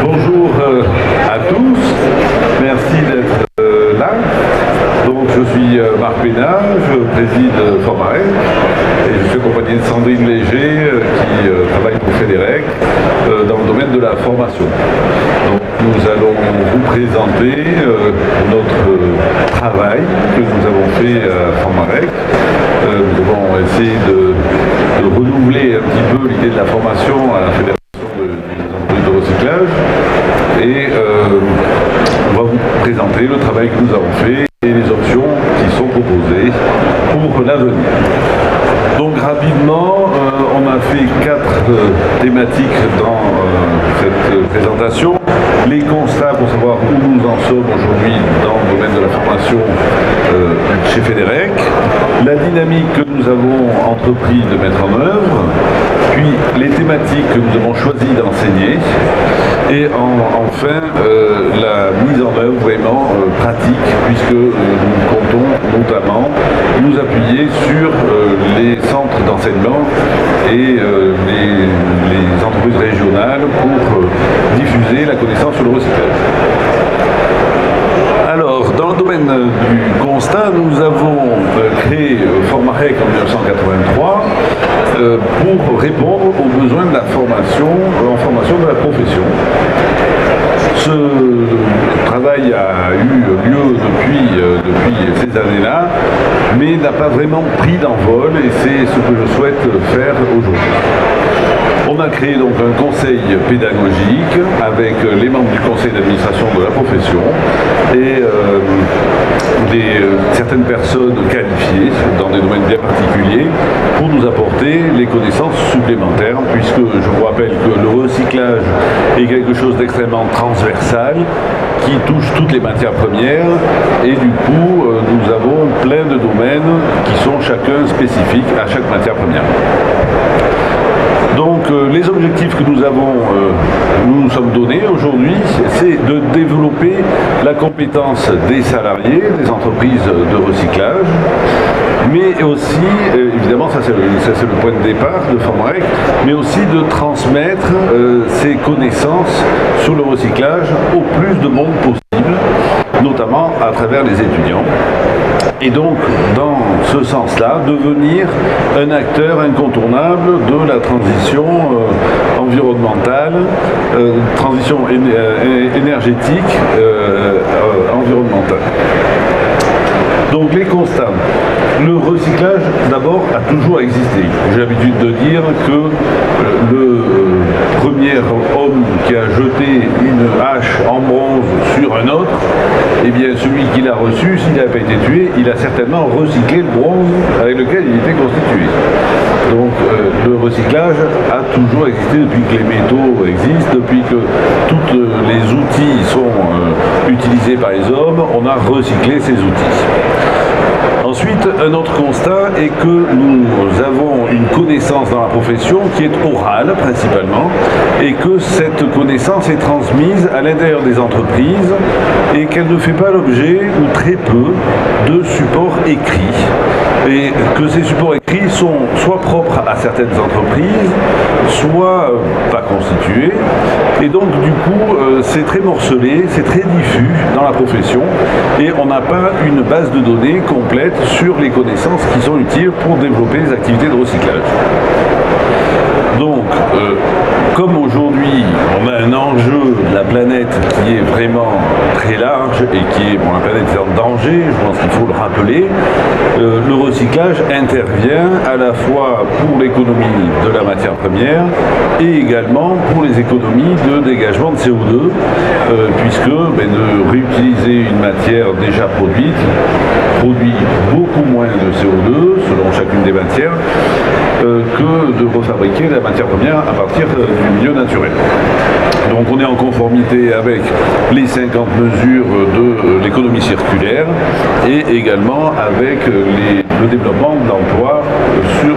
Bonjour à tous, merci d'être là. Donc je suis Marc Pénat, je préside Formarec et je suis accompagné de Sandrine Léger qui travaille pour Fédérec dans le domaine de la formation. Donc nous allons vous présenter notre travail que nous avons fait à Formarec. Nous avons essayé de renouveler un petit peu l'idée de la formation à la Fédération des entreprises de recyclage et on va vous présenter le travail que nous avons fait et les options qui sont proposées pour l'avenir. Donc rapidement, on a fait 4 thématiques dans cette présentation. Les constats pour savoir où nous en sommes aujourd'hui dans le domaine de la formation chez Fédérec, la dynamique que nous avons entrepris de mettre en œuvre, puis les thématiques que nous avons choisi d'enseigner, et enfin la mise en œuvre vraiment pratique, puisque nous comptons notamment nous appuyer sur les centres d'enseignement et les entreprises régionales pour diffuser la connaissance sur le recyclage. Alors, dans le domaine du constat, nous avons créé Formarec en 1983 pour répondre aux besoins de la formation, en formation de la profession. Ce travail a eu lieu depuis ces années-là, mais n'a pas vraiment pris d'envol et c'est ce que je souhaite faire aujourd'hui. On a créé donc un conseil pédagogique avec les membres du conseil d'administration de la profession et certaines personnes qualifiées dans des domaines bien particuliers pour nous apporter les connaissances supplémentaires, puisque je vous rappelle que le recyclage est quelque chose d'extrêmement transversal qui touche toutes les matières premières et du coup nous avons plein de domaines qui sont chacun spécifiques à chaque matière première. Donc les objectifs que nous nous sommes donnés aujourd'hui, c'est de développer la compétence des salariés, des entreprises de recyclage, mais aussi, évidemment ça c'est le point de départ de Formarec, mais aussi de transmettre ces connaissances sur le recyclage au plus de monde possible, notamment à travers les étudiants. Et donc, dans ce sens-là, devenir un acteur incontournable de la transition environnementale, transition énergétique environnementale. Donc les constats. Le recyclage, d'abord, a toujours existé. J'ai l'habitude de dire que le premier homme qui a jeté une hache en bronze sur un autre, eh bien celui qui l'a reçu, s'il n'a pas été tué, il a certainement recyclé le bronze avec lequel il était constitué. Donc le recyclage a toujours existé depuis que les métaux existent, depuis que tous les outils sont utilisés par les hommes, on a recyclé ces outils. Ensuite, un autre constat est que nous avons une connaissance dans la profession qui est orale principalement et que cette connaissance est transmise à l'intérieur des entreprises et qu'elle ne fait pas l'objet ou très peu de supports écrits. Et que ces supports écrits sont soit propres à certaines entreprises, soit pas constitués. Et donc du coup, c'est très morcelé, c'est très diffus dans la profession et on n'a pas une base de données complète sur les connaissances qui sont utiles pour développer les activités de recyclage. Donc, comme aujourd'hui on a un enjeu de la planète qui est vraiment très large et qui est, la planète est en danger, je pense qu'il faut le rappeler, le recyclage intervient à la fois pour l'économie de la matière première et également pour les économies de dégagement de CO2, puisque de réutiliser une matière déjà produite produit beaucoup moins de CO2 selon chacune des matières que de refabriquer la matière première à partir du milieu naturel. Donc on est en conformité avec les 50 mesures de l'économie circulaire et également avec le développement de l'emploi sur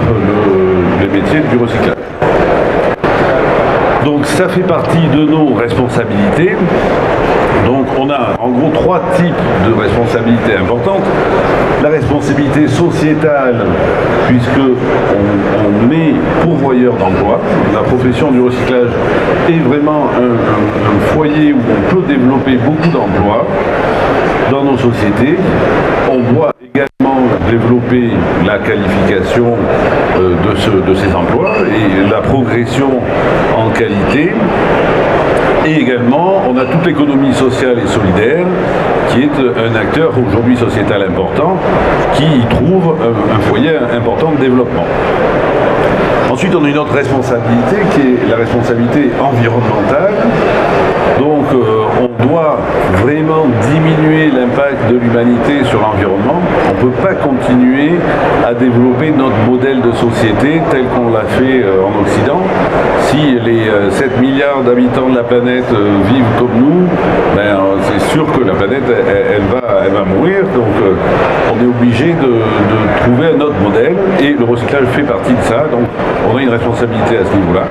les métiers du recyclage. Donc ça fait partie de nos responsabilités. Donc on a en gros 3 types de responsabilités importantes. La responsabilité sociétale, puisque on est pourvoyeur d'emploi. La profession du recyclage est vraiment un foyer où on peut développer beaucoup d'emplois dans nos sociétés. On doit également développer la qualification de ces emplois et la progression en qualité. Et également, on a toute l'économie sociale et solidaire, qui est un acteur aujourd'hui sociétal important, qui y trouve un foyer important de développement. Ensuite, on a une autre responsabilité, qui est la responsabilité environnementale. Donc, on doit vraiment diminuer l'impact de l'humanité sur l'environnement. On ne peut pas continuer à développer notre modèle de société tel qu'on l'a fait en Occident. Si les 7 milliards d'habitants de la planète vivent comme nous, ben, c'est sûr que la planète, elle va mourir. Donc, on est obligé de trouver un autre modèle et le recyclage fait partie de ça. Donc, on a une responsabilité à ce niveau-là.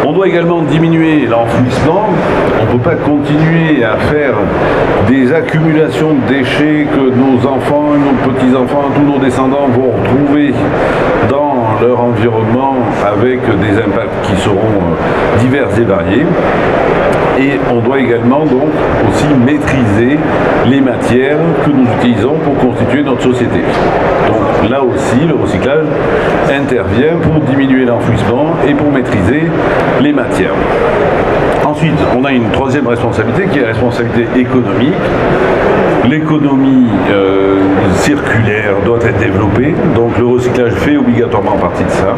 On doit également diminuer l'enfouissement. On ne peut pas continuer à faire des accumulations de déchets que nos enfants, nos petits-enfants, tous nos descendants vont retrouver dans leur environnement avec des impacts qui seront divers et variés. Et on doit également donc aussi maîtriser les matières que nous utilisons pour constituer notre société. Donc là aussi, le recyclage intervient pour diminuer l'enfouissement et pour maîtriser les matières. Ensuite, on a une troisième responsabilité qui est la responsabilité économique. L'économie circulaire doit être développée, donc le recyclage fait obligatoirement partie de ça.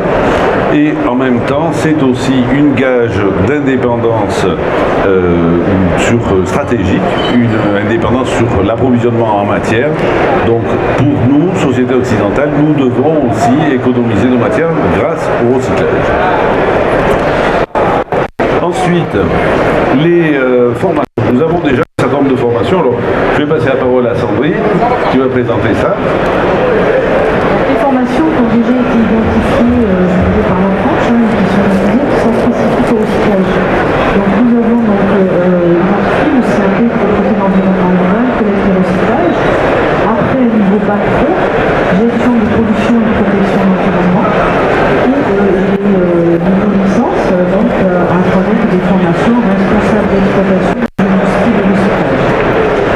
Et en même temps, c'est aussi une gage d'indépendance stratégique, une indépendance sur l'approvisionnement en matière. Donc pour nous, société occidentale, nous devons aussi économiser nos matières grâce au recyclage. Ensuite, les formations. Nous avons déjà un certain nombre de formations. Alors, je vais passer la parole à Sandrine, qui va présenter ça. Les formations qui ont déjà été identifiées par la France, qui sont spécifiques au recyclage. Donc, nous avons identifié le CAP pour le l'environnement rural, collecte et recyclage. Après, le niveau bac pro, gestion de production et de protection de l'environnement. Et les niveaux licence, donc à travers des formations responsables d'exploitation de l'industrie de recyclage.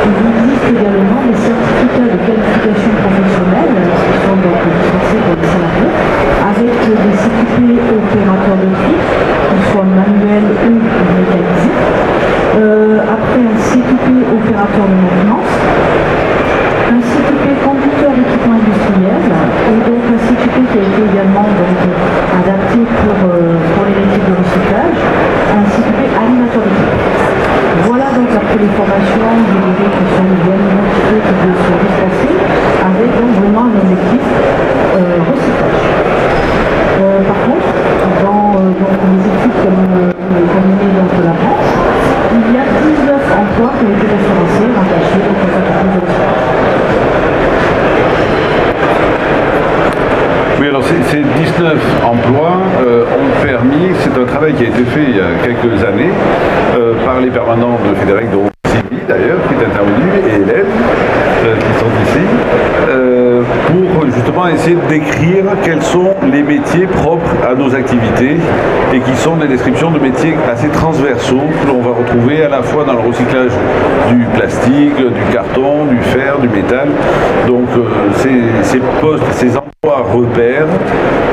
Il existe également des certificats de qualification professionnelle qui sont donc dispensés pour les salariés, avec des CQP opérateurs de tri, qu'ils soient manuels ou mécanisés. Après un CQP opérateur de maintenance, un CQP conducteur d'équipement industriel, et donc un CQP qui a été également adapté pour les métiers de recyclage, un CQP animateur d'équipe. Voilà donc après les formations déléguées qui sont bien identifiées qui doivent se dispenser, avec donc vraiment un objectif recyclage. Par contre, dans les études que nous menées dans la France, il y a 19 emplois qui ont été référencés, rattachés aux entreprises de recyclage. Oui, alors ces 19 emplois ont permis, c'est un travail qui a été fait il y a quelques années par les permanents de Frédéric de Sylvie d'ailleurs, qui est intervenu, et Hélène, qui sont ici, pour justement essayer de décrire quels sont les métiers propres à nos activités et qui sont des descriptions de métiers assez transversaux que l'on va retrouver à la fois dans le recyclage du plastique, du carton, du fer, du métal. Donc ces postes, ces emplois repères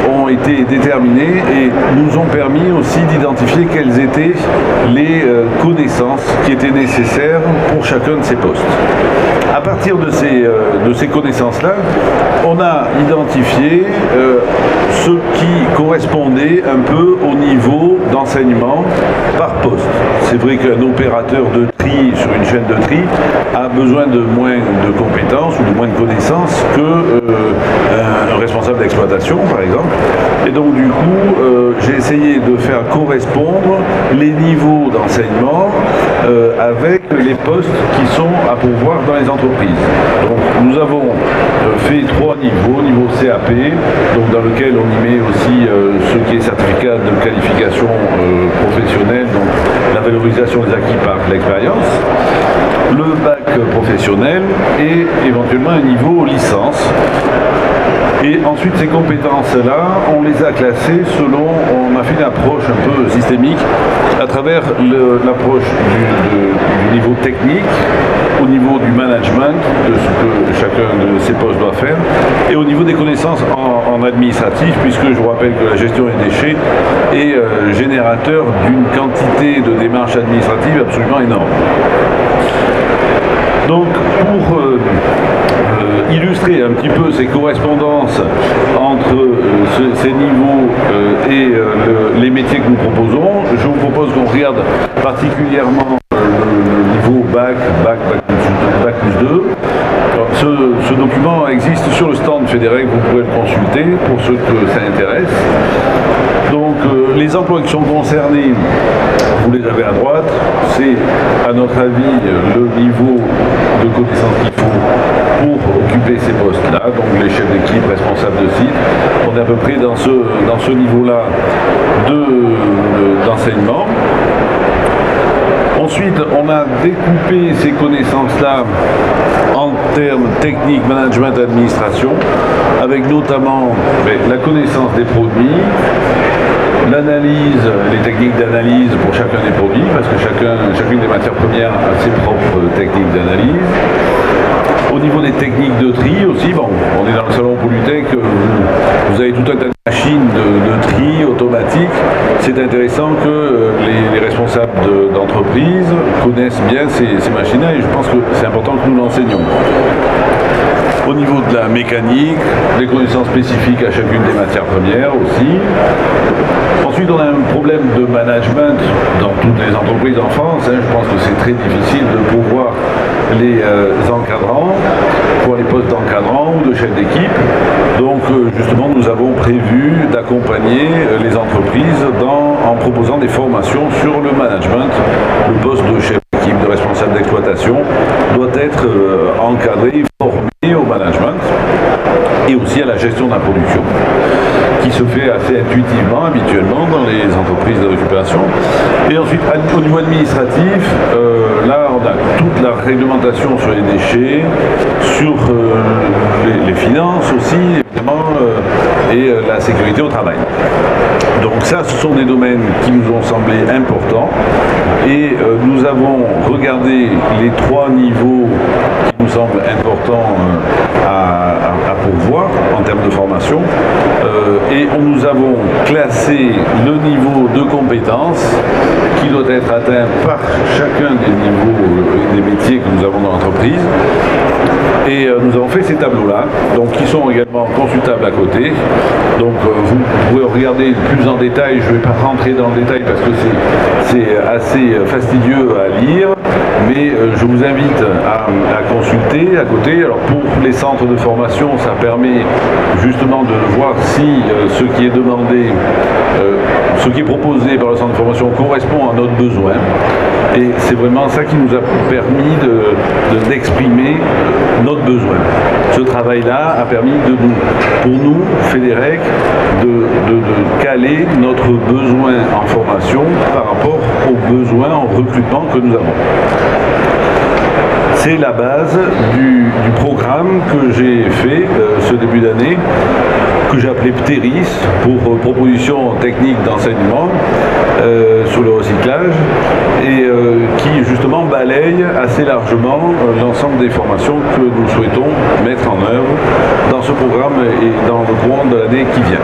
ont été déterminés et nous ont permis aussi d'identifier quelles étaient les connaissances qui étaient nécessaires pour chacun de ces postes. À partir de ces connaissances-là, on a identifié ce qui correspondait un peu au niveau d'enseignement par poste. C'est vrai qu'un opérateur de tri sur une chaîne de tri a besoin de moins de compétences ou de moins de connaissances qu'un responsable d'exploitation, par exemple. Et donc, du coup, j'ai essayé de faire correspondre les niveaux d'enseignement avec les postes qui sont à pourvoir dans les entreprises. Donc, nous avons fait 3 niveaux. niveau CAP, donc dans lequel on y met aussi ce qui est certificat de qualification professionnelle, donc la valorisation des acquis par l'expérience, le bac professionnel et éventuellement un niveau licence. Et ensuite, ces compétences-là, on les a classées selon, on a fait une approche un peu systémique à travers l'approche du niveau technique, au niveau du management, de ce que chacun de ces postes doit faire, et au niveau des connaissances en administratif, puisque je vous rappelle que la gestion des déchets est générateur d'une quantité de démarches administratives absolument énorme. Donc, pour illustrer un petit peu ces correspondances entre ces niveaux et les métiers que nous proposons, je vous propose qu'on regarde particulièrement le niveau bac plus 2. Ce document existe sur le stand Fédérec, vous pouvez le consulter pour ceux que ça intéresse. Donc les emplois qui sont concernés, vous les avez à droite, c'est à notre avis le niveau de connaissance qu'il faut pour occuper ces postes-là, donc les chefs d'équipe, responsables de site. On est à peu près dans ce niveau-là d'enseignement. Ensuite, on a découpé ces connaissances-là en termes techniques, management, administration, avec notamment la connaissance des produits, l'analyse, les techniques d'analyse pour chacun des produits, parce que chacune des matières premières a ses propres techniques d'analyse. Au niveau des techniques de tri aussi, bon, on est dans le salon Polytech, vous avez tout un tas de machines de tri automatique. C'est intéressant que les responsables d'entreprise connaissent bien ces machines-là et je pense que c'est important que nous l'enseignions. Au niveau de la mécanique, des connaissances spécifiques à chacune des matières premières aussi. Ensuite, on a un problème de management dans toutes les entreprises en France. Je pense que c'est très difficile de pouvoir les encadrants, pour les postes d'encadrant ou de chef d'équipe. Donc justement, nous avons prévu d'accompagner les entreprises en proposant des formations sur le management. Le poste de chef d'équipe, de responsable d'exploitation doit être encadré, formé au management et aussi à la gestion de la production, qui se fait assez intuitivement, habituellement, dans les entreprises de récupération. Et ensuite, au niveau administratif, là, on a toute la réglementation sur les déchets, sur les finances aussi, évidemment, et la sécurité au travail. Donc ça, ce sont des domaines qui nous ont semblé importants. Et nous avons regardé les 3 niveaux qui nous semblent importants à pourvoir en termes de formation. Et nous avons classé le niveau de compétence qui doit être atteint par chacun des niveaux des métiers que nous avons dans l'entreprise. Et nous avons fait ces tableaux-là, donc qui sont également consultables à côté. Donc vous pouvez regarder plus en détail, je ne vais pas rentrer dans le détail parce que c'est assez fastidieux à lire, mais je vous invite à consulter à côté. Alors pour les centres de formation, ça permet justement de voir si ce qui est demandé, ce qui est proposé par le centre de formation correspond à notre besoin. Et c'est vraiment ça qui nous a permis d'exprimer notre besoin. Ce travail-là a permis pour nous, Fédérec, de caler notre besoin en formation par rapport aux besoins en recrutement que nous avons. C'est la base du programme que j'ai fait ce début d'année, que j'ai appelé PTERIS, pour proposition technique d'enseignement sur le recyclage, et qui justement balaye assez largement l'ensemble des formations que nous souhaitons mettre en œuvre dans ce programme et dans le courant de l'année qui vient.